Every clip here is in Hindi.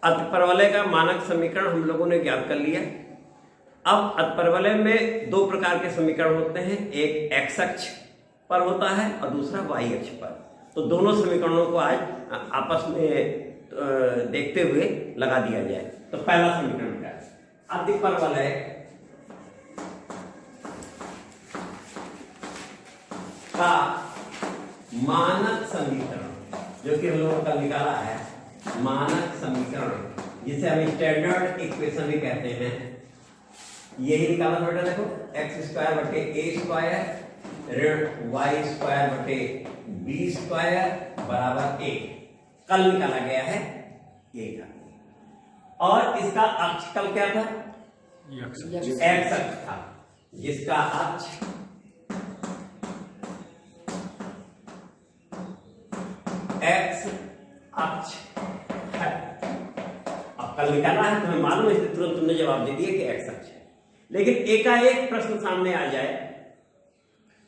अतिपरवलय का मानक समीकरण हम लोगों ने ज्ञात कर लिया। अब अतिपरवलय में दो प्रकार के समीकरण होते हैं, एक एक्स अक्ष पर होता है और दूसरा वाई अक्ष पर। तो दोनों समीकरणों को आज आपस में देखते हुए लगा दिया जाए। तो पहला समीकरण क्या है? अतिपरवलय का मानक समीकरण, जो कि हम लोगों का निकाला है मानक समीकरण, जिसे हम स्टैंडर्ड इक्वेशन भी कहते हैं, यही निकाला बेटा। देखो एक्स स्क्वायर बटे ए स्क्वायर ऋण वाई स्क्वायर बटे बी स्क्वायर बराबर ए, कल निकाला गया है ये था। और इसका अक्ष कल क्या था? एक्स अक्ष था, जिसका अक्ष एक्स अक्ष है। अब कल निकाला है, तुम्हें मालूम है, इसलिए तुरंत तुमने जवाब दे दिया कि एक्स अक्ष है। लेकिन एकाएक प्रश्न सामने आ जाए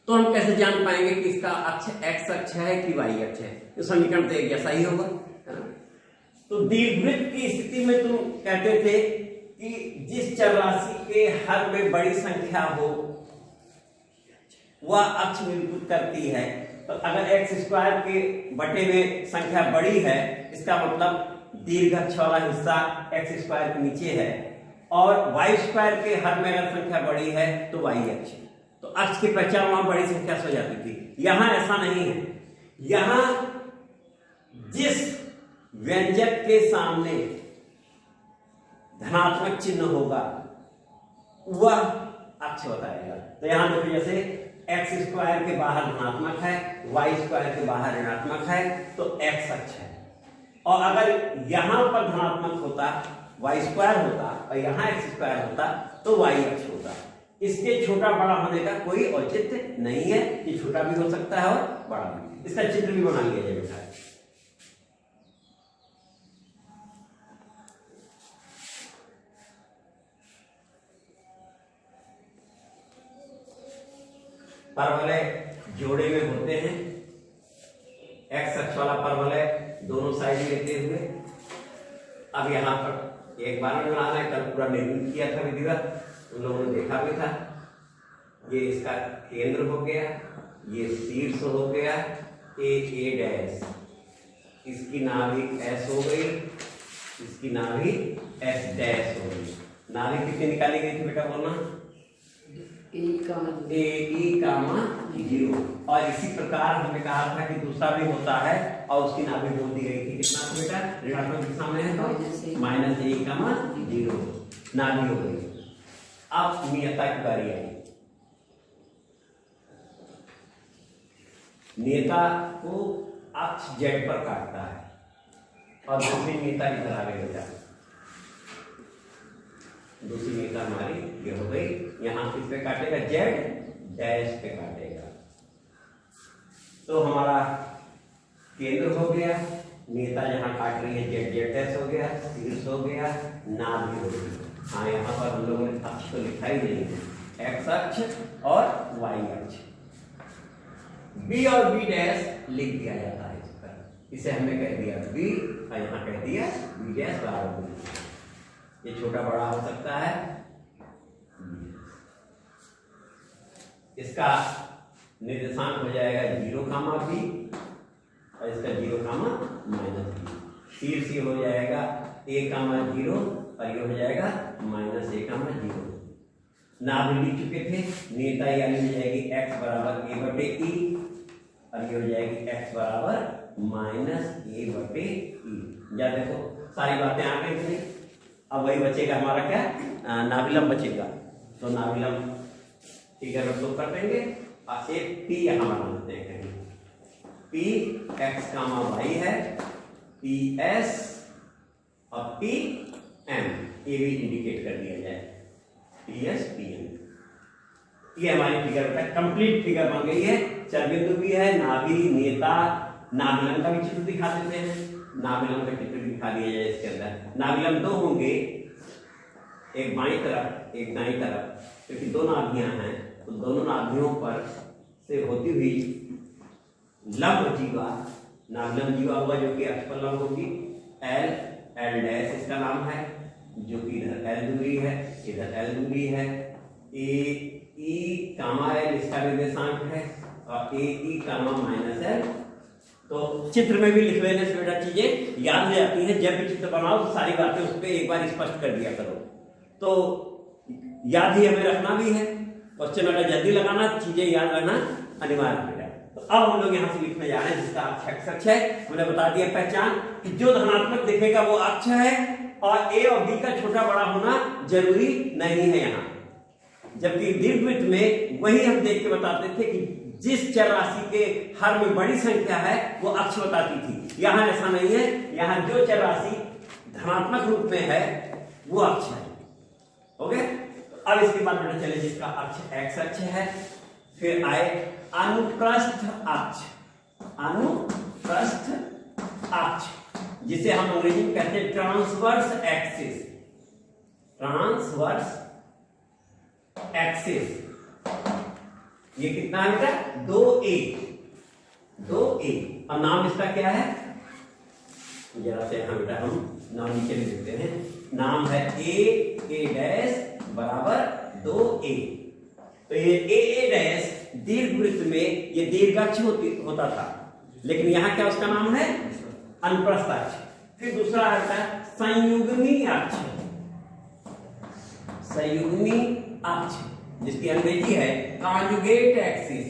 तो हम कैसे जान पाएंगे कि इसका अक्ष एक्स अक्ष है कि वाई अक्ष है? तो समीकरण तो एक जैसा ही होगा। तो दीर्घवृत्त की स्थिति में तुम कहते थे कि जिस चर राशि के हर में बड़ी संख्या हो वह अक्ष निरूपित करती है। तो अगर एक्स स्क्वायर के बटे में संख्या बड़ी है, इसका मतलब दीर्घ अक्ष वाला हिस्सा एक्स स्क्वायर के नीचे है, और वाई स्क्वायर के हर में अगर संख्या बड़ी है तो वाई अक्ष। तो अक्ष की पहचान वहां बड़ी संख्या से हो जाती थी। यहां ऐसा नहीं है। यहां जिस व्यंजक के सामने धनात्मक चिन्ह होगा वह अक्ष बताएगा। तो यहां देखो, जैसे एक्स स्क्वायर के बाहर धनात्मक है, वाई स्क्वायर के बाहर ऋणात्मक है, तो एक्स अक्ष है। और अगर यहां पर धनात्मक होता वाई स्क्वायर होता और यहां एक्स स्क्वायर होता तो वाई अक्ष होता। इसके छोटा बड़ा होने का कोई औचित्य नहीं है, कि छोटा भी हो सकता है और बड़ा भी। इसका चित्र भी बना लिया जाए बेटा। परवलय जोड़े में होते हैं, एक्स अक्ष वाला परवलय दोनों साइड लेते हुए। अब यहां पर एक बार में बनाना है, कल पूरा निर्मित किया था विधिवत, उन लोगों ने देखा भी था। ये इसका केंद्र हो गया, ये शीर्ष हो गया ए डैश, इसकी नाभि एस हो गई, इसकी नाभि एस डैश हो गई। नाभि कितनी निकाली गई थी बेटा, बोलना? ए कामा 0। और इसी प्रकार हमने कहा था कि दूसरा भी होता है और उसकी नाभि बोल दी गई थी कितना था बेटा? ऋणात्मक दिशा में है तो माइनस ए कामा 0 नाभि हो गई। अब नियता की बारी आई। नियता को अक्ष जेड पर काटता है और दूसरी नियता इधर आ गई बेटा। दूसरी नियता हमारी ये हो गई, यहां किस पे काटेगा? जेड डैश पे काटेगा। तो हमारा केंद्र हो गया, नियता जहां काट रही है जेड जेड डैश हो गया, शीर्ष हो गया, नाभि हो गई। हाँ, यहाँ पर हम लोगों ने अक्ष तो लिखा ही नहीं है, एक्स अक्ष और वाई अक्ष। बी और बी डैश लिख दिया जाता है इस पर। इसे हमने कह दिया बी और यहाँ कह दिया बी डैश बराबर बी। ये छोटा बड़ा हो सकता है। इसका निर्देशांक हो जाएगा 0, बी और इसका 0, -b। शीर्ष हो जाएगा a, 0 और ये हो जाएगा -a, 0। नाभि लिख चुके थे, नियता यानी हो जाएगी x बराबर a बटे e और ये हो जाएगी x बराबर -a बटे e। या देखो सारी बातें आ गई थी। अब वही बचेगा हमारा क्या? नाभिलंब बचेगा। तो नाभिलंब फिगर में शो कर देंगे और एक p यहां बना देते हैं कहीं। p x, y है, p s और p m, ये भी इंडिकेट कर दिया जाए, p s p m। ये हमारी फिगर का कंप्लीट फिगर बन गई है। चरबिंदु भी है, नाभि, नेता, नाभिलंब का भी चित्र दिखा देते हैं। नाभिलंब का चित्र दिखा दिया जाए इसके अंदर। नाभिलंब दो होंगे, एक बाईं तरफ एक दाईं तरफ, क्योंकि दो नाभियां हैं तो दोनों नाभियों पर से होती हुई लंब जीवा, नाभिलंब जीवा होगा जो कि अक्ष पर लंब होगी, एल एल डैश इसका नाम है, जो कि इधर L दूरी है, इधर L दूरी है। ए ई कामा L इसका निर्देशांक है और ए ई कामा माइनस L। तो चित्र में भी लिख लेने से बेटा चीजें याद हो जाती हैं। जब भी चित्र बनाओ तो सारी बातें उस पर एक बार स्पष्ट कर दिया करो, तो याद ही हमें रखना भी है। क्वेश्चन अगर जल्दी लगाना, चीजें याद रखना अनिवार्य हो जाए। तो अब हम लोग यहाँ से लिखने जा रहे हैं जिसका अक्ष x अक्ष है। हमने बता दिया पहचान कि जो धनात्मक दिखेगा वो अक्ष है और ए और बी का छोटा बड़ा होना जरूरी नहीं है यहाँ। जबकि दीर्घवृत्त में वही हम देख के बताते थे कि जिस चर राशि के हर में बड़ी संख्या है वो अक्ष बताती थी। यहाँ ऐसा नहीं है, यहाँ जो चर राशि धनात्मक रूप में है वो अक्ष है। ओके, अब इसके बाद बेटा चले जिसका अक्ष x अक्ष है, फिर आए अनुप्रस्थ अक्ष। अनुप्रस्थ अक्ष जिसे हम अंग्रेजी में कहते हैं ट्रांसवर्स एक्सिस। ट्रांसवर्स एक्सिस ये कितना है बेटा? 2a। 2a और नाम इसका क्या है? जरा से हाँ बेटा हम नाम नीचे लिख देते हैं। नाम है a डैश बराबर 2a। तो ये a डैश दीर्घवृत्त में ये दीर्घाक्ष होता था, लेकिन यहाँ क्या उसका नाम है? अनुप्रस्थ अक्ष। फिर दूसरा आता है संयुग्मी अक्ष। संयुग्मी अक्ष जिसकी अंग्रेजी है कॉन्जुगेट एक्सिस।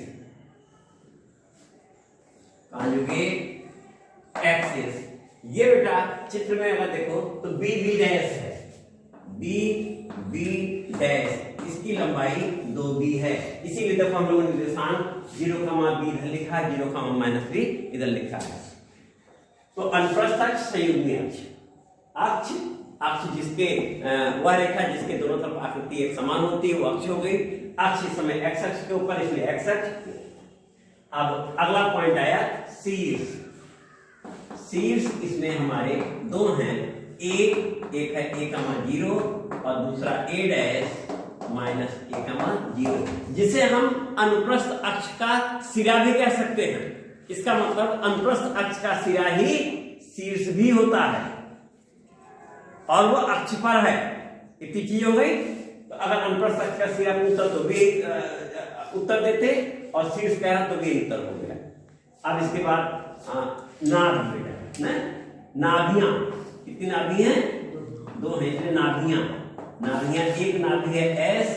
कॉन्जुगेट एक्सिस ये बेटा चित्र में अगर देखो तो बी बी डैश है। बी बी डैश इसकी लंबाई 2b है, इसीलिए देखो हम लोगों ने निर्देशांक 0,b इधर लिखा है, 0,-3 इधर लिखा है। तो अनुप्रस्थ अक्ष संयुग्मी अक्ष। अक्ष अक्ष जिसके वह रेखा जिसके दोनों तरफ आकृति एक समान होती है वो अक्ष हो गई। अक्ष इस समय x अक्ष के ऊपर, इसलिए x अक्ष। अब अगला पॉइंट आया शीर्ष। शीर्ष इसमें हमारे दो हैं, एक है a,0 और दूसरा a डैश माइनस a,0, जिसे हम अनुप्रस्थ अक्ष का सिरा भी कह सकते हैं। इसका मतलब अनुप्रस्थ अक्ष का सिरा ही शीर्ष भी होता है और वो अक्ष पर है। इतनी चीज हो गई। तो अगर अनुप्रस्थ अक्ष का सिरा पूछता तो भी उत्तर देते और शीर्ष कह रहा तो भी उत्तर हो गया। अब इसके बाद नाभि बेटा, नाभियां कितनी नाभि हैं? 2 है, इसलिए नाभियां। एक नाभि है S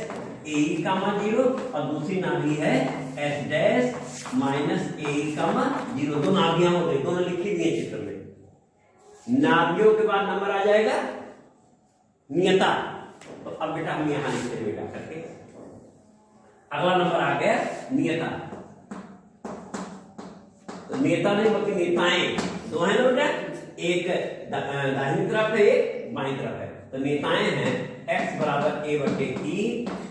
A,0 और दूसरी नाभि है S डैश माइनस A,0। 2 नाभियां हो गई, दोनों लिखी हुई है चित्र में। नाभियों के बाद नंबर आ जाएगा नियता। तो अब बेटा हम यहां लिखते हैं बेटा करके। अगला नंबर आ गया नियता। तो नियता नहीं बल्कि नेताएं 2 हैं ना बेटा, एक दाहिनी तरफ है एक बाईं तरफ है। तो नेताएं हैं x बराबर a/e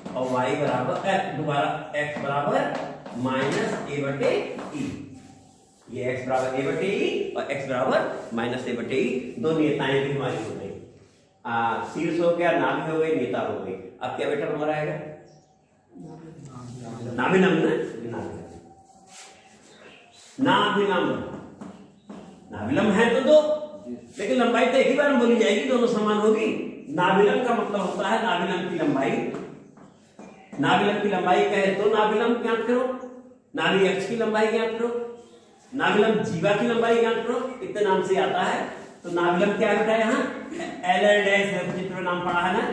और y बराबर दोबारा x बराबर माइनस a/e। ये x बराबर a/e और x बराबर माइनस a/e। 2 नियताएं भी हमारी हो गई। शीर्ष हो गया, नाभि हो गई, नेता हो गई। अब क्या बेटा नंबर आएगा? नाभिलंब। नाभिलंब है तो 2, लेकिन लंबाई तो एक ही बार में बोली जाएगी, दोनों समान होगी। नाभिलंब का मतलब होता है नाभिलंब की लंबाई। नाभिलंब की लंबाई कहे तो नाभिलंब ज्ञात करो, नाभि अक्ष की लंबाई ज्ञात करो, नाभिलंब जीवा की लंबाई ज्ञात करो। इतने नाम से आता है। तो नाभिलंब क्या होता है? यहाँ LL डैश है, चित्र में नाम पढ़ा है ना,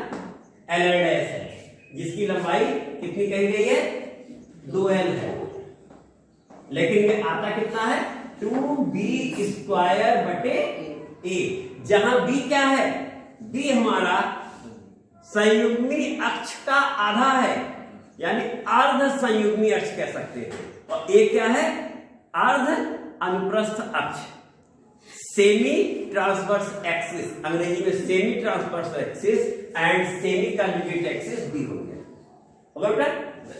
LL डैश है, जिसकी लंबाई कितनी कही गई है? 2L है। लेकिन ये आता कितना है? 2b²/a, जहां b क्या है? b हमारा संयुग्मी अक्ष का आधा है, यानी अर्ध संयुग्मी अक्ष कह सकते हैं। और a क्या है? अर्ध अनुप्रस्थ अक्ष, सेमी ट्रांसवर्स एक्सिस। अंग्रेजी में semi transverse axis and semi conjugate axis भी हो गया। होगा बेटा?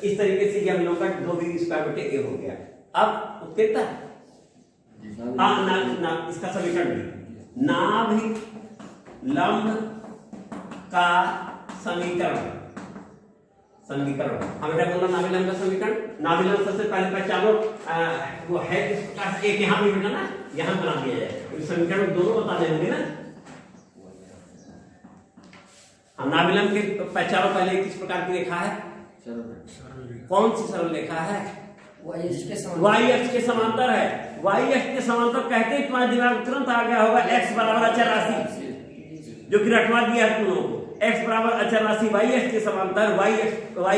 इस तरीके से हम लोग का 2b²/a हो गया। अब उत्तरता इसका समीकरण भी नाभि लंब का समीकरण। हम बेटा बोला नाभिलंब का समीकरण। नाभिलंब सबसे पहले पहचानो वो है किसका? एक यहां भी बेटा ना, यहां बना दिया जाए। समीकरण दोनों बताने होंगे ना। हम नाभिलंब के पहचानो पहले किस प्रकार की रेखा है? कौन सी सरल रेखा है? वाई अक्ष के समांतर है। वाई अक्ष के समांतर कहते ही तुम्हारे दिमाग में तुरंत आ गया होगा x बराबर अचर राशि, जो कि रटवा दिया है तुम लोगों को। x बराबर अचर राशि वाई अक्ष के समांतर, y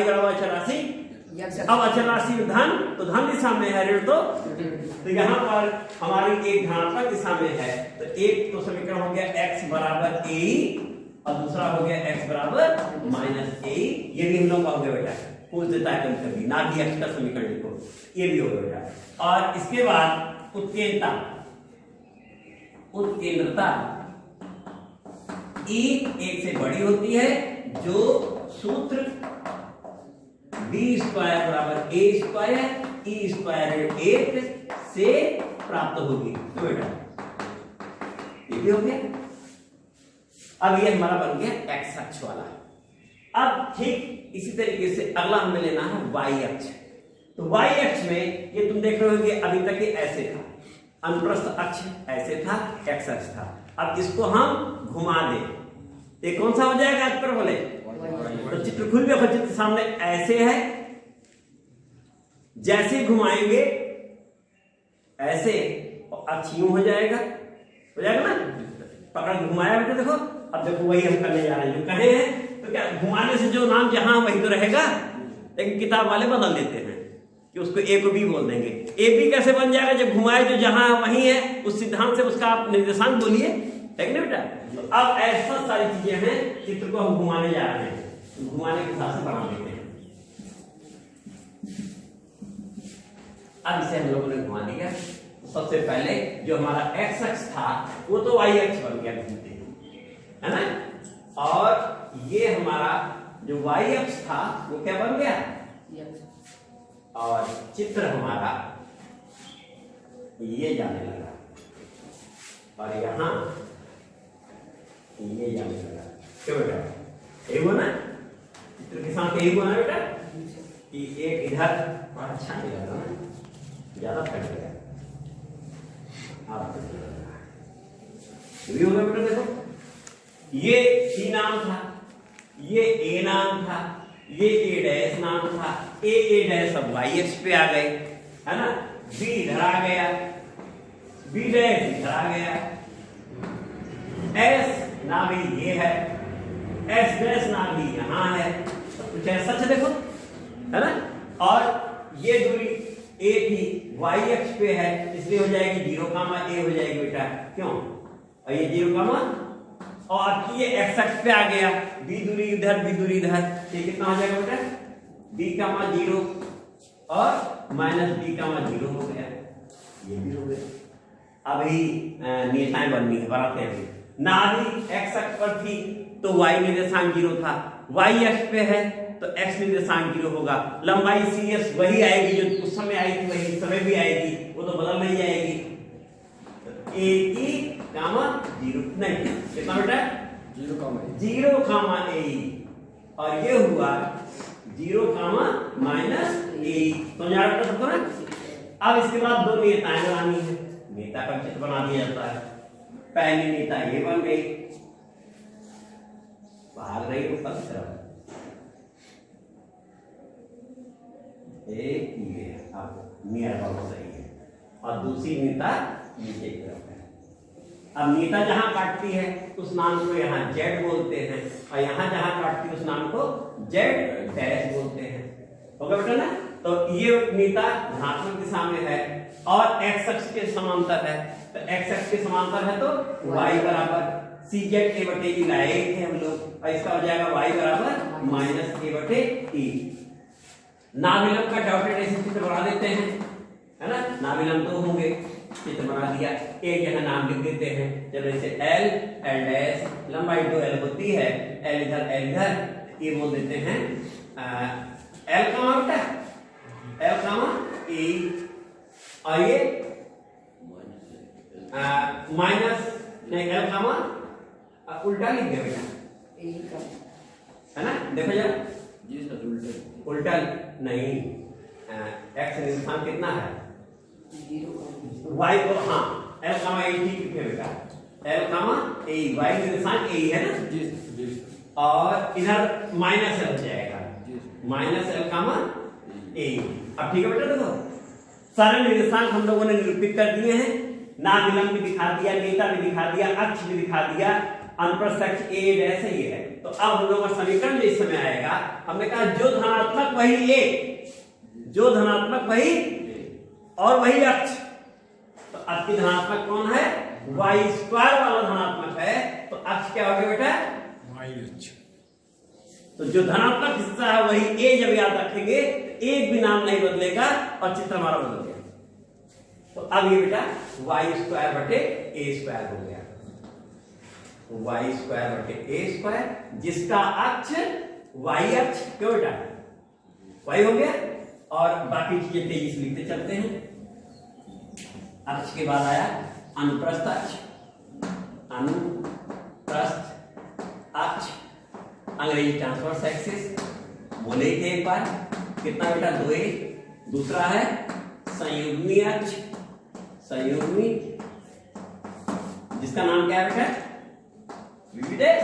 बराबर अचर राशि। अब अचर राशि में धन, तो धन दिशा में है, ऋण तो यहाँ पर हमारी एक धनात्मक दिशा में है। तो एक तो समीकरण हो गया x बराबर a और दूसरा हो गया x बराबर -a। ये भी हम लोग का हो गया बेटा, पूछ देता है कभी कभी, ना भी x का समीकरण लिखो, ये भी हो गया बेटा। और इसके बाद उत्केंद्रता, उत्केंद्रता E एक से बड़ी होती है, जो सूत्र b स्क्वायर बराबर a स्क्वायर e स्क्वायर 1 से प्राप्त होगी। तो बेटा ये भी हो गया। अब ये हमारा बन गया x अक्ष वाला। अब ठीक इसी तरीके से अगला हमें लेना है y अक्ष। तो y अक्ष में ये तुम देख रहे हो कि अभी तक ये ऐसे था, अनुप्रस्थ अक्ष ऐसे था, x अक्ष था। अब इसको हम घुमा दें, ये कौन सा हो जाएगा? आज पर बोले तो चित्र खुल गया, चित्र सामने ऐसे है, जैसे घुमाएंगे ऐसे अक्ष यूं हो जाएगा, हो जाएगा ना। पकड़ घुमाया बेटे, देखो अब देखो वही हम करने जा रहे हैं जो कहे हैं। तो क्या घुमाने से जो नाम जहां वही तो रहेगा, लेकिन किताब वाले बदल देते हैं कि उसको ए को बी बोल देंगे। ए बी कैसे बन जाएगा? जब घुमाए जो जहां वही है, उस सिद्धांत से उसका आप निर्देशांक बोलिए, है ना बेटा। तो अब ऐसा सारी चीजें हैं, चित्र को हम घुमाने जा रहे हैं, घुमाने के हिसाब से बना देते हैं। अब इसे हम लोगों ने घुमा दिया। सबसे पहले जो हमारा x अक्ष था वो तो y अक्ष बन गया, घूमते है ना। और ये हमारा जो y अक्ष था वो क्या बन गया? और चित्र हमारा ये जाने लगा, और यहां ये जाने लगा। क्यों बेटा? एक बना चित्र के साथ, एक बना बेटा कि एक इधर अच्छा नहीं लग रहा ना, ज्यादा फट गया। भी होगा बेटा, देखो ये C नाम था, ये A नाम था, ये A डैश नाम था, A डैश अब y अक्ष पे आ गए, है ना। B इधर आ गया, B डैश इधर आ गया, S ना भी ये है, S डैश ना भी यहां है, सब कुछ ऐसा है देखो, है ना। और ये दूरी A थी, y अक्ष पे है, इसलिए हो जाएगी 0, a हो जाएगी बेटा। क्यों? और ये 0, और ये x अक्ष पे आ गया, b दूरी इधर, b दूरी इधर, ये कितना हो जाएगा बेटा? b, 0 और -b, 0 हो गया, ये भी हो गया। अभी नियताएं बननी है, बनाते हैं। नाभि x अक्ष पर थी तो y निर्देशांक 0 था, y अक्ष पे है तो x निर्देशांक 0 होगा। लंबाई CS वही आएगी जो उस समय आई थी, वही इस समय भी आएगी, वो तो बदल नहीं जाएगी। AE, 0 नहीं, कितना बेटा? 0, AE, और ये हुआ 0, -AE। तो जा रहा सबको ना। अब इसके बाद दो नियताएं बनानी है, नेता का चित्र बना दिया जाता है। पहली नेता ये बन गई, भाग रही ऊपर की तरफ, एक ये अब नियर बहुत सही है, और दूसरी नेता नीचे की तरफ है। अब नेता जहां काटती है उस नाम को यहाँ Z बोलते हैं, और यहाँ जहां काटती है उस नाम को Z डैश बोलते हैं। होगा बेटा ना। तो ये नेता धनात्मक दिशा में है और x अक्ष के समांतर है, तो x अक्ष के समांतर है तो y बराबर CZ a/e लाए थे हम लोग, और इसका हो जाएगा y बराबर -a/e। नाभिलंब का डॉटेड ऐसे चित्र बना देते हैं, है ना। नाभिलंब तो होंगे, चित्र बना दिया, एक जगह नाम लिख देते हैं। चलो इसे L डैश, लंबाई 2L होती है, L इधर L इधर, ये बोल देते हैं L का मान क्या? L का मान E, और ये माइनस नहीं, L का मान उल्टा लिख दिया बेटा, है ना। देखो जरा, उल्टा नहीं, x निर्देशांक कितना है? 0, y को, हाँ L, A ठीक है बेटा, L, A, y निर्देशांक a है ना। और इधर माइनस एल हो जाएगा, माइनस एल कामा ए। अब ठीक है बेटा, देखो सारे निर्देशांक हम लोगों ने निरूपित कर दिए हैं, नाभिलंब भी दिखा दिया, नेता भी दिखा दिया, अक्ष भी दिखा दिया, अनुप्रस्थ अक्ष ए डैश ही है। तो अब हम लोग का समीकरण इस समय आएगा, हमने कहा जो धनात्मक वही ए, जो धनात्मक वही और वही अक्ष। तो आपकी धनात्मक कौन है? वाई स्क्वायर वाला धनात्मक है, तो अक्ष क्या हो गया बेटा? वाई अक्ष। तो जो धनात्मक हिस्सा है वही ए जब याद रखेंगे, एक भी नाम नहीं बदलेगा और चित्र हमारा बदल गया। तो अब ये बेटा वाई स्क्वायर बटे ए स्क्वायर हो गया, वाई स्क्वायर बटे ए स्क्वायर, जिसका अक्ष वाई अक्ष, क्यों बेटा वाई हो गया। और बाकी चीजें तेजी से लिखते चलते हैं। अक्ष के बाद आया अनुप्रस्थ अक्ष, अनुप्रस्थ अक्ष, अंग्रेजी ट्रांसवर्स एक्सिस, बोले थे एक बार, कितना बेटा? 2a। दूसरा है संयुग्मी अक्ष, संयुग्मी, जिसका नाम क्या है बेटा? बी डैश,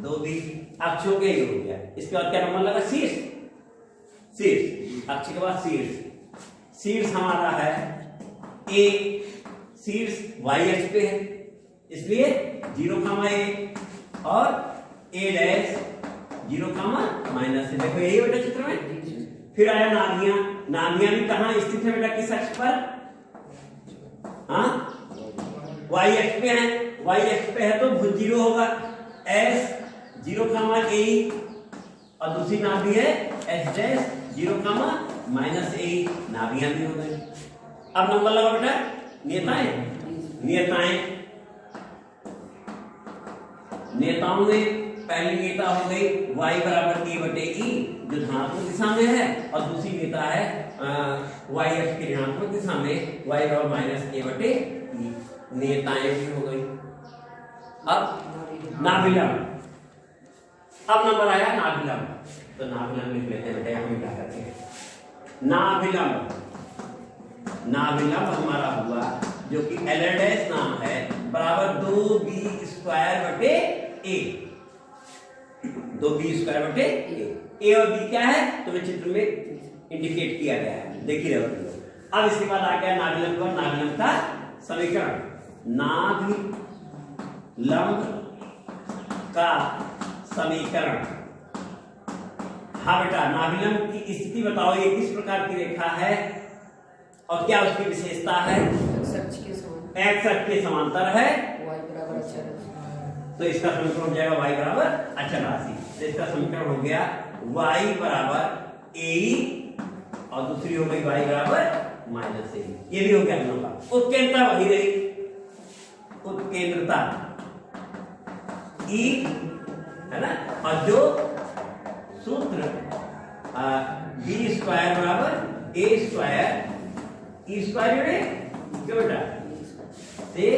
2b अक्षों के ये हो गया। इसके बाद क्या नंबर लगा? शीर्ष, शीर्ष अक्ष के बाद शीर्ष, शीर्ष हमारा है ए, शीर्ष वाई अक्ष पे है, इसलिए 0, और ए डैश 0, देखो यही बेटा चित्र में। फिर आया नाभियां, नाभियां भी कहां स्थित है बेटा? किस अक्ष पर? हाँ, वाई अक्ष पे है, वाई अक्ष पे है तो भुज 0 होगा, एस 0, और दूसरी नाभि है एस डैश 0, नाभियां भी हो गई। अब नंबर लगा बेटा नेताएं, नेताएं, नेताओं में पहली नेता हो गई y बराबर a बटे e, जो धनात्मक दिशा में है, और दूसरी नेता है y अक्ष की ऋणात्मक दिशा में y बराबर माइनस a बटे e। नेताएं भी हो गई। अब नाभिलंब, अब नंबर आया नाभिलंब। तो नाभिलंब लिख लेते हैं बेटा, हम क्या करते हैं? नाभिलंब, नाभिलंब हमारा हुआ जो कि एल डैश नाम है, बराबर 2b स्क्वायर बटे ए, 2b स्क्वायर बटे ए और बी क्या है तो चित्र में इंडिकेट किया गया है, देखिए रहो। अब इसके बाद आ गया नाभिलंब का, नाभिलंब का समीकरण, नाभिलंब का समीकरण। हाँ बेटा, नाभिलंब की स्थिति बताओ, ये किस प्रकार की रेखा है और क्या उसकी विशेषता है? एक्स अक्ष के समांतर है, y बराबर अचर राशि, तो इसका समीकरण हो जाएगा y बराबर अचर राशि। तो इसका समीकरण हो गया y बराबर ए और दूसरी हो गई y बराबर माइनस ए। ये भी हो गया हम लोग का। उत्केंद्रता वही रही, उत्केंद्रता ई है ना, और जो सूत्र बी स्क्वायर बराबर ए स्क्वायर ई स्क्वायर क्यों बेटा से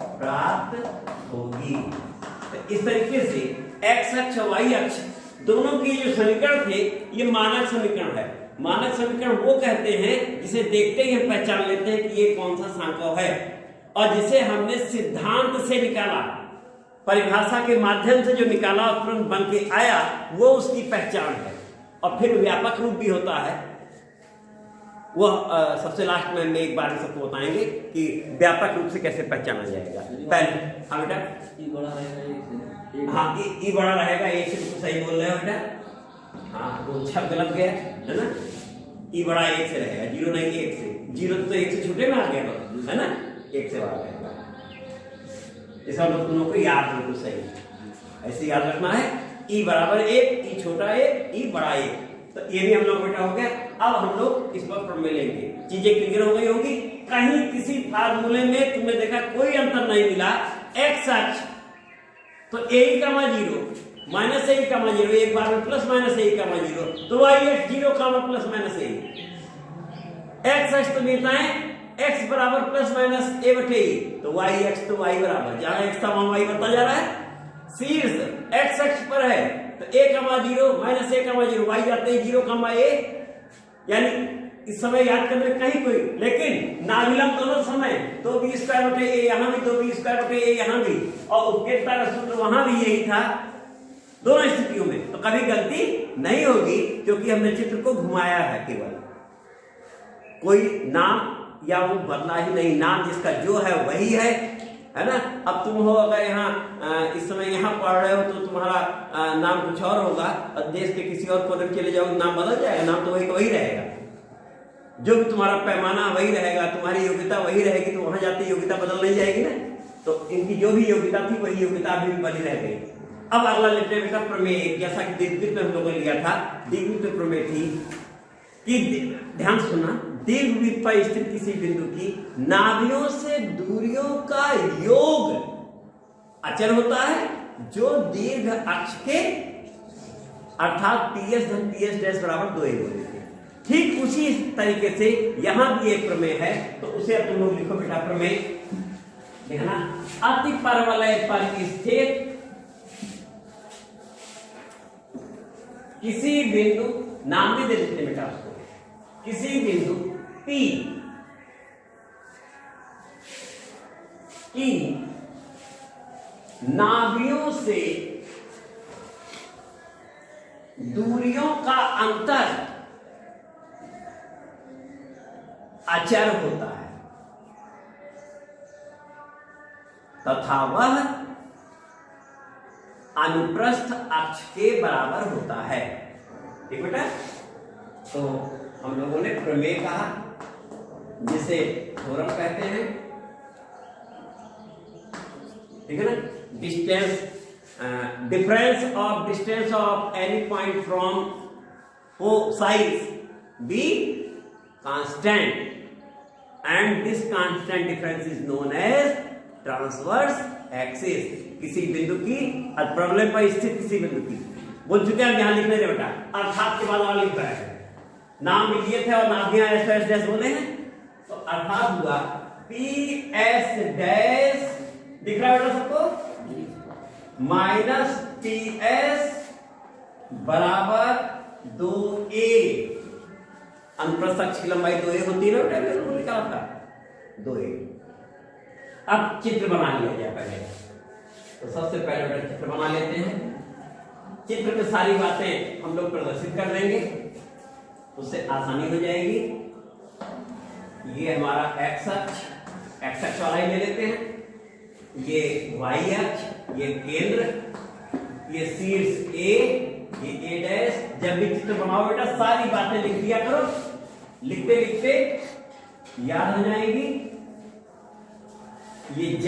प्राप्त होगी। तो इस तरीके से एक्स अक्ष और वाई अक्ष दोनों के जो समीकरण थे ये मानक समीकरण है। मानक समीकरण वो कहते हैं जिसे देखते ही हम पहचान लेते हैं कि ये कौन सा सांकव है, और जिसे हमने सिद्धांत से निकाला, परिभाषा के माध्यम से जो निकाला और तुरंत बन के आया, वो उसकी पहचान है। और फिर व्यापक रूप भी होता है, वो सबसे लास्ट में हमने एक बार सबको बताएंगे कि व्यापक रूप से कैसे पहचाना जाएगा। पहले हाँ बेटा ई बड़ा रहेगा, हाँ ई बड़ा रहेगा, ए से तो सही बोल रहे हो बेटा, हाँ तो शब्द गलत गया है ना, ई बड़ा एक से रहेगा, 0 नहीं 1 से, 0 तो 1 से छोटे में आ गया है ना, 1 से बड़ा रहेगा। इस लोग दोनों को याद हो तो सही, ऐसे याद रखना है, ई बराबर 1, ई छोटा 1, ई बड़ा 1। तो ये भी हम लोग बेटा हो गया। अब हम लोग इस वक्त में लेंगे, चीजें क्लियर हो गई होगी। कहीं किसी फार्मूले में तुमने देखा कोई अंतर नहीं मिला, एक्स अक्ष तो ए का 0 माइनस ए का 0, एक बार में प्लस माइनस ए का 0, तो वाई एक्स 0 का प्लस माइनस ए, एक्स अक्ष तो देता है x बराबर प्लस माइनस ए बटे ई, तो वाई एक्स तो वाई बराबर, जहां एक्स था वहां वाई बढ़ता जा रहा है। शीर्ष x अक्ष पर है तो a, 0 माइनस a, 0 y जाते हैं 0, a, यानी इस समय याद करने कहीं कोई, लेकिन नाभिलंब दोनों समय 2b स्क्वायर बटे a यहाँ भी, 2b स्क्वायर बटे a यहाँ भी, और उत्केंद्रता का सूत्र वहां भी यही था दोनों स्थितियों में तो कभी गलती नहीं होगी, क्योंकि हमने चित्र को घुमाया है, केवल कोई नाम या वो बदला ही नहीं, नाम जिसका जो है वही है ना। अब तुम हो अगर यहाँ इस समय यहाँ पढ़ रहे हो तो तुम्हारा नाम कुछ और होगा, और देश के किसी और कोने में चले जाओगे नाम बदल जाएगा, नाम तो वही रहेगा, जो भी तुम्हारा पैमाना वही रहेगा, तुम्हारी योग्यता वही रहेगी, तो वहां जाते योग्यता बदल नहीं जाएगी ना। तो इनकी जो भी योग्यता थी वही योग्यता अभी भी बनी रह गई। अब अगला लेते हैं बेटा प्रमेय, जैसा कि दीर्घवृत्त में हम लोगों ने लिया था, दीर्घवृत्त में प्रमेय थी कि ध्यान सुनना, दीर्घवृत्त पर स्थित किसी बिंदु की नाभियों से दूरियों का योग अचर होता है, जो दीर्घ अक्ष के अर्थात PS धन PS डैश बराबर 2a हो देते हैं। ठीक उसी तरीके से यहां भी एक प्रमेय है, तो उसे अब तुम लोग लिखो बेटा प्रमेय, देखना, अति परवलय पर स्थित किसी बिंदु, नाम भी दे देते बेटा उसको, किसी बिंदु P की नाभियों से दूरियों का अंतर अचर होता है तथा वह अनुप्रस्थ अक्ष के बराबर होता है। ठीक बेटा, तो हम लोगों ने प्रमेय कहा, जिसे थ्योरम कहते हैं, ठीक है ना। Distance, difference of distance of any point from sides be constant and this constant difference is known as transverse axis. किसी बिंदु की प्रॉब्लम पर स्थित किसी बिंदु की, बोल चुके हैं, यहां लिख ले बेटा, अर्थात के बाद और लिख रहा है, नाम भी दिए थे और नाभियां एस डैश बोले हैं, तो अर्थात हुआ PS डैश, दिख रहा है बेटा सबको, माइनस PS बराबर 2a, अनुप्रस्थ अक्ष की लंबाई 2a होती है ना बेटा, लिखा था 2a। अब चित्र बना लिया जाए पहले, तो सबसे पहले बेटा चित्र बना लेते हैं। चित्र में सारी बातें हम लोग प्रदर्शित कर देंगे, उससे आसानी हो जाएगी। ये हमारा x अक्ष वाला ही ले लेते हैं, ये y अक्ष, ये केंद्र, ये शीर्ष A, ये A डैश। जब भी चित्र बनाओ बेटा सारी बातें लिख दिया करो, लिखते लिखते याद हो जाएगी। ये Z,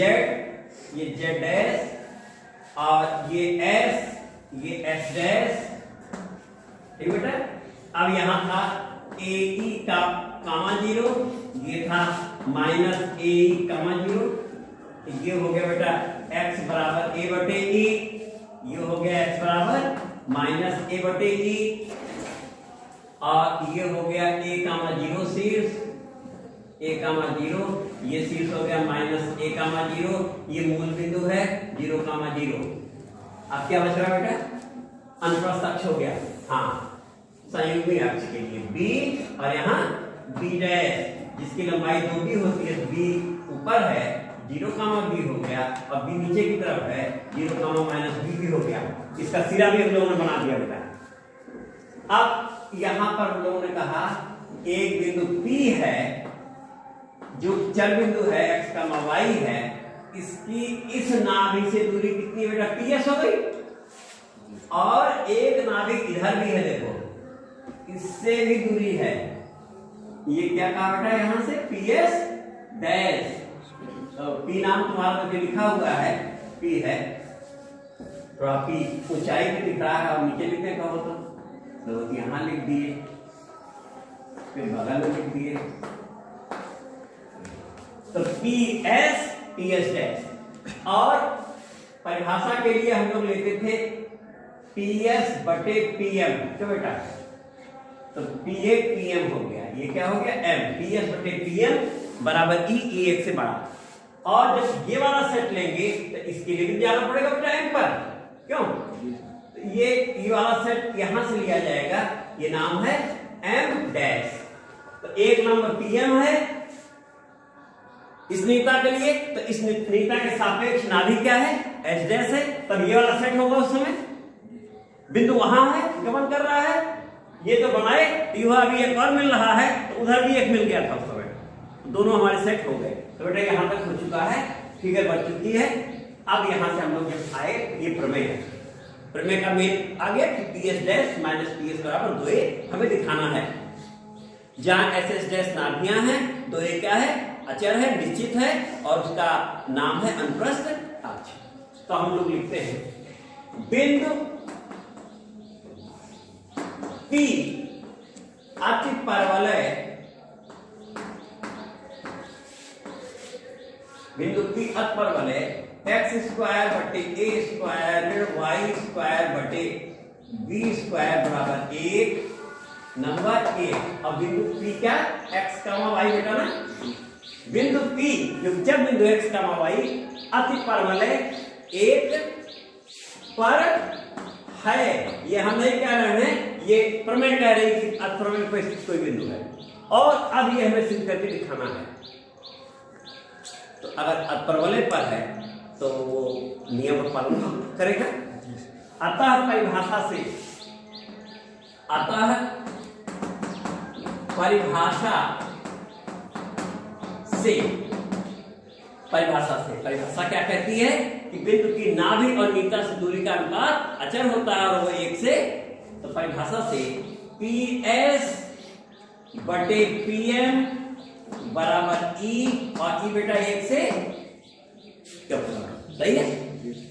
ये Z डैश, और ये S, ये S डैश। ठीक बेटा, अब यहां था AE का कामा 0, ये था माइनस AE कामा 0, ये हो गया बेटा x बराबर a बटे e, ये हो गया x बराबर माइनस a बटे e, और ये हो गया a कामा 0 शीर्ष, a कामा 0, ये शीर्ष हो गया माइनस a कामा 0, ये मूल बिंदु है 0 कामा 0। अब क्या बच रहा बेटा, अनुप्रस्थ अक्ष हो गया, हाँ संयुग्मी अक्ष के लिए b, और यहाँ b डैश जिसकी लंबाई 2b होती है, b ऊपर है 0 कामा b हो गया, और b नीचे की तरफ है 0 कामा माइनस b भी हो गया। इसका सिरा भी हम लोगों ने बना दिया बेटा। अब यहाँ पर हम लोगों ने कहा एक बिंदु P है जो चर बिंदु है x कामा y है, इसकी इस नाभि से दूरी कितनी है बेटा, PS हो गई, और एक नाभिक इधर भी है, देखो इससे भी दूरी है, ये क्या कहा बेटा यहां से PS डैश। तो P नाम तुम्हारा जो लिखा हुआ है P है, थोड़ा P ऊंचाई पे दिख रहा है, और नीचे लिखने का हो तो यहां लिख दिए, फिर बगल में लिख दिए, तो PS डैश। और परिभाषा के लिए हम लोग लेते थे PS बटे PM, क्यों बेटा, तो PA PM हो गया, ये क्या हो गया M, PS बटे PM बराबर E 1 से बड़ा। और जब ये वाला सेट लेंगे तो इसके लिए भी जाना पड़ेगा बेटा M पर, क्यों, तो ये वाला सेट यहां से लिया जाएगा, ये नाम है M डैश। तो एक नंबर PM है इस नियता के लिए, तो इस नियता के सापेक्ष नाभि क्या है, S डैश है, तब ये वाला सेट होगा उस समय बिंदु वहां है, गमन कर रहा है, ये तो बनाए, युवा अभी एक और मिल रहा है, तो उधर भी एक मिल गया था उस समय, दोनों हमारे सेट हो गए। तो बेटा यहां तक हो चुका है, फिगर बन चुकी है। अब यहां से हम लोग जब आए, ये प्रमेय है, प्रमेय का मेन आ गया कि P S dash minus P S बराबर 2a हमें दिखाना है। जहां एस एस डैश नाभियां हैं, 2a क्या है, अचर है, निश्चित है, और उसका नाम है अनुप्रस्थ अक्ष। तो हम लोग लिखते हैं बिंदु P अति परवलय, बिंदु P अति परवलय एक्स स्क्वायर बटे ए स्क्वायर ऋण वाई स्क्वायर बटे बी स्क्वायर बराबर 1 नंबर 1। अब बिंदु P क्या, एक्स कामा वाई बेटा ना, बिंदु P जो जब बिंदु एक्स कामा वाई अति परवलय 1 पर है, ये हम नहीं कह रहे हैं, ये प्रमेय कह रही है कि अति परवलय पर स्थित कोई बिंदु है, और अब ये हमें सिद्ध करके दिखाना है। तो अगर अति परवलय पर है तो वो नियम का पालन करेगा। अतः परिभाषा से, अतः परिभाषा से, परिभाषा क्या कहती है कि बिंदु की नाभि और निकट से दूरी का अनुपात अचर होता है और वो 1 से, तो परिभाषा से पी एस बटे पी एम बराबर ई, और ई बेटा 1 से सही है,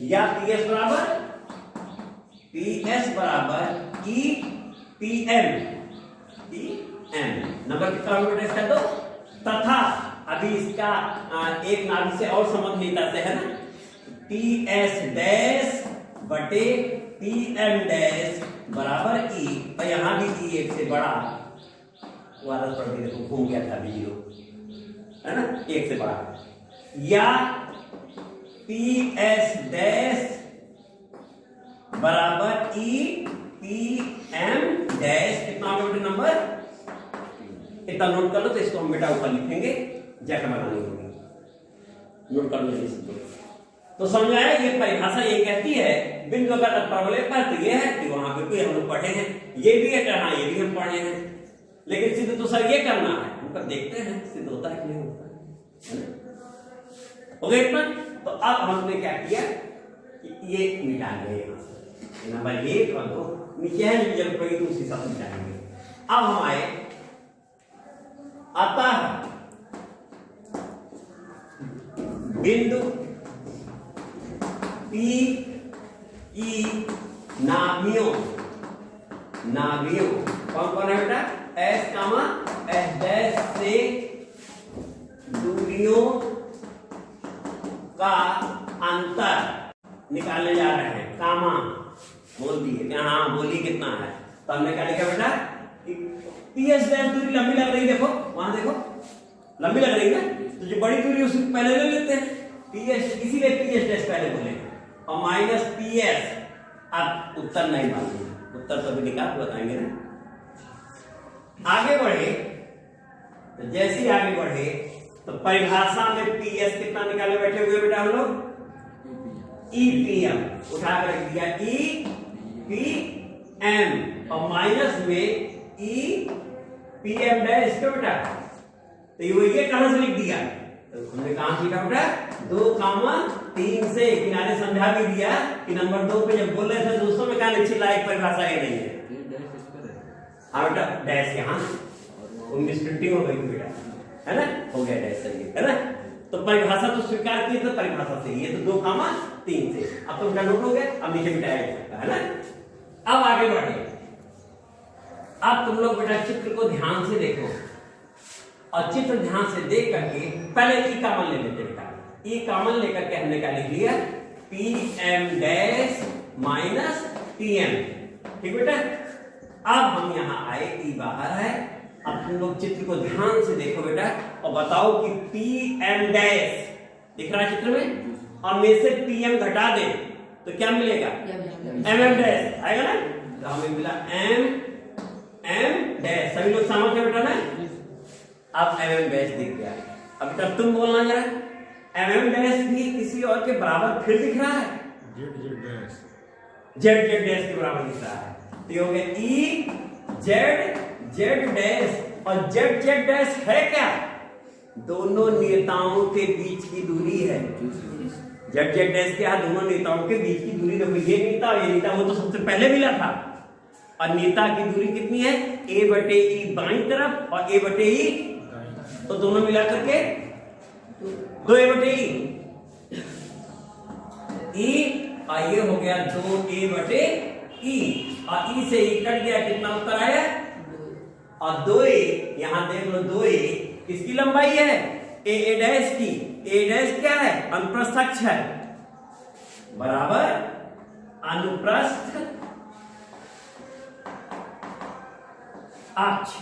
या पी एस बराबर ई पी एम नंबर कितना बेटा इसका, तो तथा अभी इसका एक नाभि से और संबंध लेता से है ना, पी एस डैश बटे पी एम डैश बराबर ई, और यहां भी ई 1 से बड़ा, वो आदत पड़ गई, देखो घूम गया था अभी 0 है ना, 1 से बड़ा, या पी एस डैश बराबर ई पी एम डैश, कितना बेटा नंबर, इतना नोट कर लो। तो इसको हम बेटा ऊपर लिखेंगे, जगह बनानी होगी, नोट कर लो। तो समझ आया, ये परिभाषा ये कहती है बिंदु अगर परवलय पर तो ये है कि वहां पे कोई हम लोग पढ़े हैं, ये भी है कहना, ये भी हम पढ़े हैं, लेकिन सिद्ध तो सर ये करना है, उनका देखते हैं सिद्ध होता है कि नहीं होता है। हो गया इतना। तो अब हमने क्या किया कि ये मिटा लिया, यहां से नंबर 1 और 2 नीचे है, जब पड़ी तो उसी हिसाब से मिटाएंगे। अब हम आए, अतः बिंदु P E नाभियों कौन कौन है बेटा, S कामा S डैश से दूरियों का अंतर निकालने जा रहे हैं, कामा बोल दिए, हाँ बोलिए कितना है। तो हमने क्या लिखा बेटा, पी एस डैश दूरी लंबी लग रही है, देखो वहां देखो लंबी लग रही है ना, तो जो बड़ी दूरी उसको पहले ले लेते हैं, पी एस, इसीलिए पी एस डैश पहले बोले, और माइनस पी एस। अब उत्तर नहीं मालूम, उत्तर तो भी निकाल बताएंगे ना। आगे बढ़े, तो जैसे ही आगे बढ़े तो परिभाषा में पी एस कितना निकाले बैठे हुए बेटा हम लोग, ई पी एम उठा कर रख दिया, ई पी एम, और माइनस में ई पी एम डैश इसको बेटा, तो ये कहां से लिख दिया, तो हमने कहां सीखा बेटा, 2,3 से किनारे समझा भी दिया कि नंबर 2 पे जब बोल रहे थे दोस्तों में कहा लिखी लायक परिभाषा ये नहीं है, हाँ बेटा डैश यहाँ मिस प्रिंटिंग हो गई बेटा, है ना, हो गया डैश सही है ना। तो परिभाषा तो स्वीकार की तो परिभाषा से, ये तो 2,3 से, अब तो बेटा नोट हो गया, अब नीचे मिटाया जा सकता है ना। अब आगे बढ़े, अब तुम लोग बेटा चित्र को ध्यान से देखो, और चित्र ध्यान से देख करके पहले ई कॉमन ले लेते बेटा, ई कॉमन लेकर के हमने क्या लिख लिया, P M dash minus P M, ठीक बेटा। अब हम यहाँ आए, ई बाहर है, अब तुम लोग चित्र को ध्यान से देखो बेटा और बताओ कि पी एम डैश दिख रहा है चित्र में, और में से पी एम घटा दे तो क्या मिलेगा, एम एम डैश आएगा ना, तो हमें मिला एम एम डैश, सभी लोग समझ गए बेटा ना। अब एम एम डैश दिख गया, अब तब तुम बोलना जरा, एम एम डैश भी किसी और के बराबर फिर दिख रहा है, जेड जेड डैश के बराबर दिख रहा है, तो ये हो गया ई जेड जेड डैश, और जेड जेड डैश है क्या? दोनों नेताओं के बीच की दूरी है। जेड जेड डैश क्या है? दोनों नेताओं के बीच की दूरी। देखो ये नेता और ये नेता, वो तो सबसे पहले मिला था, और नेता की दूरी कितनी है? ए बटे ई बाईं तरफ और ए बटे ई, तो दोनों मिला करके 2 ए बटे ई, और ये हो गया 2 ए बटे ई, और ई से ई कट गया, कितना उत्तर आया? और 2 ए, यहां देख लो 2 ए किसकी लंबाई है? ए डैश की। ए डैश क्या है? अनुप्रस्थ अक्ष है, बराबर अनुप्रस्थ अक्ष,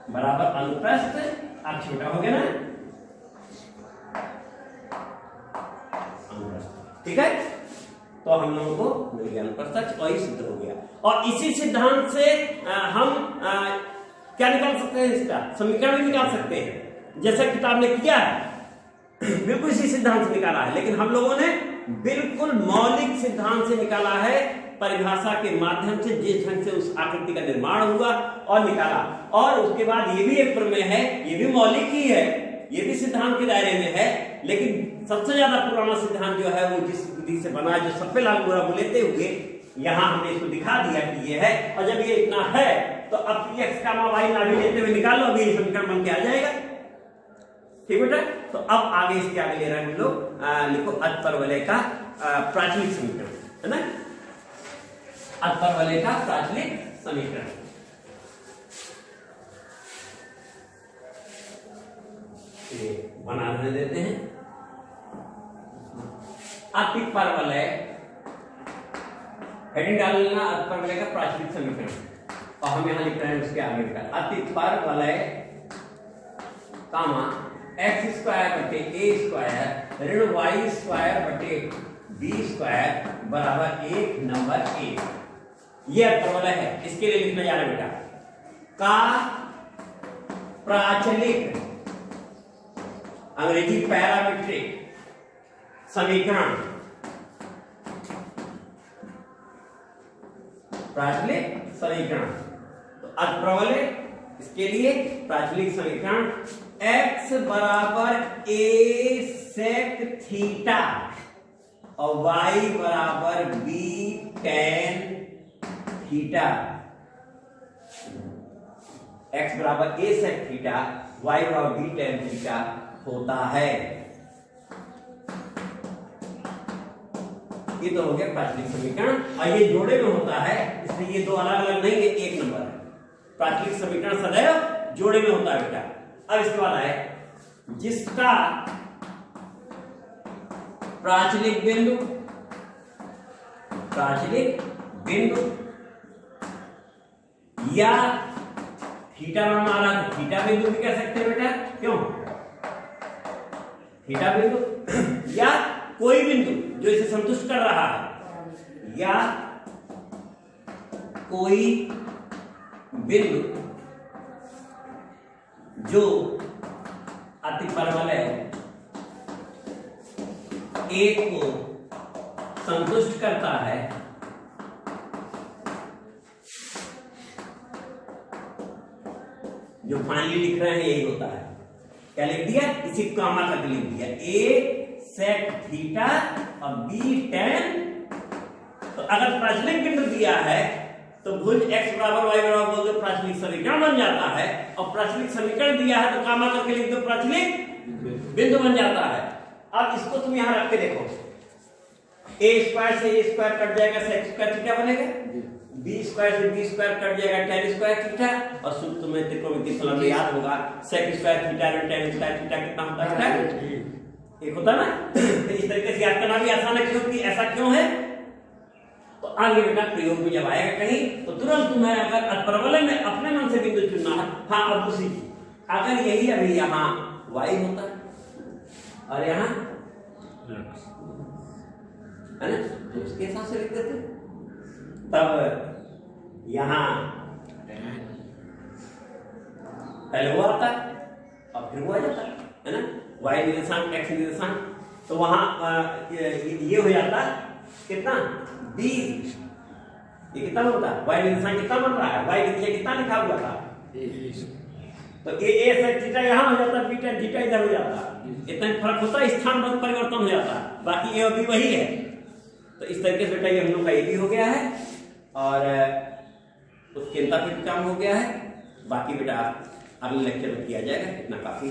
बराबर अनुप्रस्थ अक्ष। बेटा हो गया ना? ठीक है, तो हम लोगों को मिल गया अनुप्रस्थ अक्ष, और ये सिद्ध हो गया। और इसी सिद्धांत से हम क्या निकाल सकते हैं? इसका समीकरण भी निकाल सकते हैं, जैसा किताब ने किया है। बिल्कुल इसी सिद्धांत से निकाला है, लेकिन हम लोगों ने बिल्कुल मौलिक सिद्धांत से निकाला है, परिभाषा के माध्यम से, जिस ढंग से उस आकृति का निर्माण हुआ और निकाला। और उसके बाद ये भी एक प्रमेय है, ये भी मौलिक ही है, ये भी सिद्धांत के दायरे में है, लेकिन सबसे ज्यादा पुराना सिद्धांत जो है वो जिस विधि से बना, जो सब पे लागू रहा, वो लेते हुए यहां हमने इसको दिखा दिया कि ये है। और जब ये इतना है तो अब x, y ना भी लेते हुए निकाल लो, अभी ये समीकरण बन के आ जाएगा। ठीक बेटा, तो अब आगे इसके आगे ले रहे हैं हम लोग, लिखो अतपरवलय का प्राचलिक समीकरण, है ना? अतपरवलय का प्राचलिक समीकरण। ये बनाने देते हैं। अतिपरवलय, हेडिंग डाल लेना, अतिपरवलय का प्राचलिक समीकरण, और हम यहां लिख रहे हैं उसके आगे का अतिपरवलय कामा एक्स स्क्वायर बटे ए स्क्वायर ऋण वाई स्क्वायर बटे बी स्क्वायर बराबर 1 नंबर ए। ये अतिपरवलय है, इसके लिए लिखना जा रहा है बेटा का प्राचलिक, अंग्रेजी पैरामीट्रिक समीकरण, प्राचलिक समीकरण। तो अतिपरवलय, इसके लिए प्राचलिक समीकरण x बराबर a sec थीटा और y बराबर b tan थीटा, x बराबर a sec थीटा, y बराबर b tan थीटा होता है। ये तो हो गया प्राचलिक समीकरण, और ये जोड़े में होता है, इसलिए ये दो अलग अलग नहीं है, एक नंबर है। प्राचलिक समीकरण सदैव जोड़े में होता है बेटा। अब इसके बाद है जिसका प्राचलिक बिंदु, प्राचलिक बिंदु या थीटा नाम आ रहा है, थीटा बिंदु भी कह सकते हैं बेटा, क्यों? थीटा बिंदु या कोई बिंदु जो इसे संतुष्ट कर रहा है, या कोई बिंदु जो अतिपरवलय ए को संतुष्ट करता है, जो फाइनली लिख रहे हैं यही होता है। क्या लिख दिया? इसी कामा तक लिख दिया, ए सेक थीटा और बी tan। तो अगर प्राचलिक बिंदु दिया है तो भुज x बराबर y बराबर बोल दो, प्राचलिक समीकरण बन जाता है। और प्राचलिक समीकरण दिया है तो कामा करके लिख दो, प्राचलिक बिंदु बन जाता है। अब इसको तुम यहां रख के देखो, a स्क्वायर से a स्क्वायर कट जाएगा, sec स्क्वायर थीटा बनेगा, b स्क्वायर से b स्क्वायर कट जाएगा, tan स्क्वायर थीटा। और सूत्र तुम्हें त्रिकोणमितीय फलन में याद होगा, sec स्क्वायर थीटा और tan स्क्वायर थीटा कितना होता है? एक होता ना। इस तरीके से याद करना भी आसान है, क्योंकि ऐसा क्यों है? तो आगे बेटा प्रयोग में जब आएगा कहीं तो तुरंत तुम्हें अगर अतिपरवलय में अपने मन से बिंदु चुनना है, हाँ अब उसी की, अगर यही अभी यहाँ y होता और यहाँ है ना, तो उसके हिसाब से लिख देते, तब यहाँ पहले वो आता और फिर वो आ जाता है ना, y निर्देशांक x निर्देशांक, तो वहां ये हो जाता कितना 20, ये कितना होता है y निर्देशांक कितना बन रहा है, y के कितना लिखा हुआ था, तो ए से थीटा यहाँ हो जाता, बीटा थीटा इधर हो जाता, इतना फर्क होता है, स्थान बहुत परिवर्तन हो जाता, बाकी ए और बी वही है। तो इस तरीके से बेटा ये हम लोग का ए भी हो गया है और उसके अंतर भी काम हो गया है। बाकी बेटा अगले लेक्चर में किया जाएगा, इतना काफी